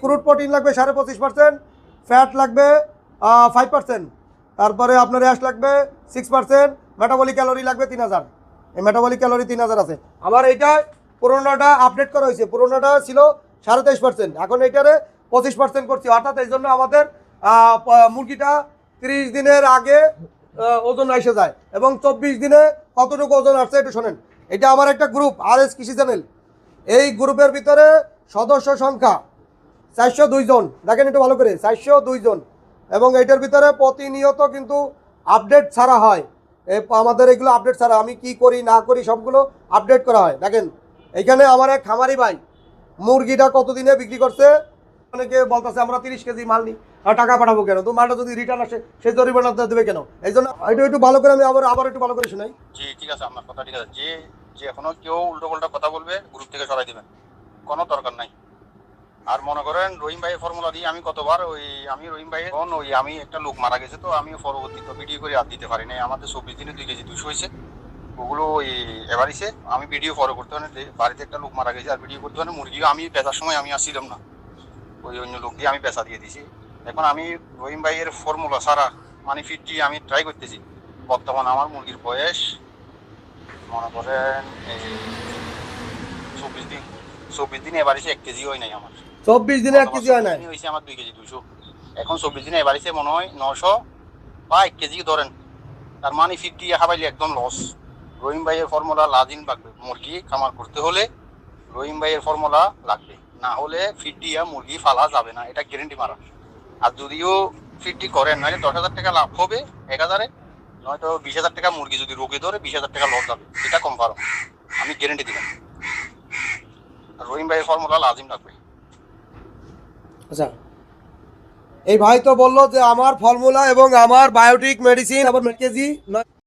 Crude protein লাগবে 25.5%, fat লাগবে 5%, তারপরে আপনার অ্যাশ লাগবে 6%, মেটাবলিক ক্যালোরি লাগবে 3000। এই মেটাবলিক ক্যালোরি 3000 আছে। আবার এইটা পুরোনোটা আপডেট করা হয়েছে, পুরোনোটা ছিল 23.5%, এখন এইটারে 25% করছি। অর্থাৎ এই জন্য আমাদের মুরগিটা 30 দিনের আগে ওজন এসে যায়। এবং 24 দিনে কতটুকু ওজন আসছে একটু শোনেন। এটা আমার একটা গ্রুপ, RS কৃষি চ্যানেল। এই গ্রুপের ভিতরে সদস্য সংখ্যা 402 জন। দেখেন একটু ভালো করে, 402 জন। এবং এইটার ভিতরে প্রতিনিয়ত কিন্তু আপডেট ছাড়া হয়। আমাদের এগুলো আপডেট ছাড়া আমি কি করি না করি সবগুলো আপডেট করা হয়। দেখেন এইখানে আমার এক খামারি ভাই মুরগিটা কতদিনে বিক্রি করছে। অনেকে বলতেছে আমরা 30 কেজি মাল নিই, আর টাকা পাঠাবো কেন? তো মালটা যদি রিটার্ন আসে সেই জরিমানা দেবে কেন? এই জন্য একটু ভালো করে আমি আবার একটু ভালো করে শোনাই। জি ঠিক আছে, আপনার কথা ঠিক আছে। যে এখনো কেউ উল্টো পাল্টা কথা বলবে গ্রুপ থেকে সরাই দিবেন, কোনো দরকার নাই। আর মনে করেন রহিম ভাইয়ের ফর্মুলা দিয়ে আমি কতবার আমি রহিম ভাইয়ের আমি একটা লোক মারা গেছে, তো আমি পরবর্তীতে ভিডিও করে আর দিতে পারি নাই। আমাদের 24 দিনে 2 কেজি 200 হয়েছে, ওগুলো এবার এসে আমি ভিডিও ফলো করতে পারি। বাড়িতে একটা লোক মারা গেছে আর ভিডিও করতে পারি। মুরগিও আমি পেঁচার সময় আমি আসছিলাম না, ওই অন্য লোক দিয়ে আমি পেঁচা দিয়ে দিয়েছি। এখন আমি রহিম ভাইয়ের ফর্মুলা ছাড়া মানে ফিডটি আমি ট্রাই করতেছি। বর্তমান আমার মুরগির বয়স মনে করেন 24 দিন এবার এসে 1 কেজি হয় নাই আমার। 24 দিনে 1 কেজি হয় না, হয়েছে আমার 2 কেজি 200। এখন 24 দিনে এবার এসে মনে হয় 900 বা 1 কেজি ধরেন। তার মানে ফিডটি খাবাইলে একদম লস। রহিম ভাইয়ের ফর্মুলা লাজিম লাগবে, মুরগি খামার করতে হলে রহিম ভাইয়ের ফর্মুলা লাগবে, না হলে ফিড দিয়া মুরগি ফালা যাবে না, এটা গ্যারেন্টি মারা। আর যদিও ফিডটি করেন নইলে 10,000 টাকা লাভ হবে 1000-এ, নয়তো 20,000 টাকা মুরগি যদি রোগে ধরে 20,000 টাকা লস যাবে, এটা কনফার্ম, আমি গ্যারেন্টি দিলাম। আর রহিম ভাইয়ের ফর্মুলা লাজিম লাগবে। আচ্ছা এই ভাই তো বললো যে আমার ফর্মুলা এবং আমার বায়োটিক মেডিসিন আবার কেজি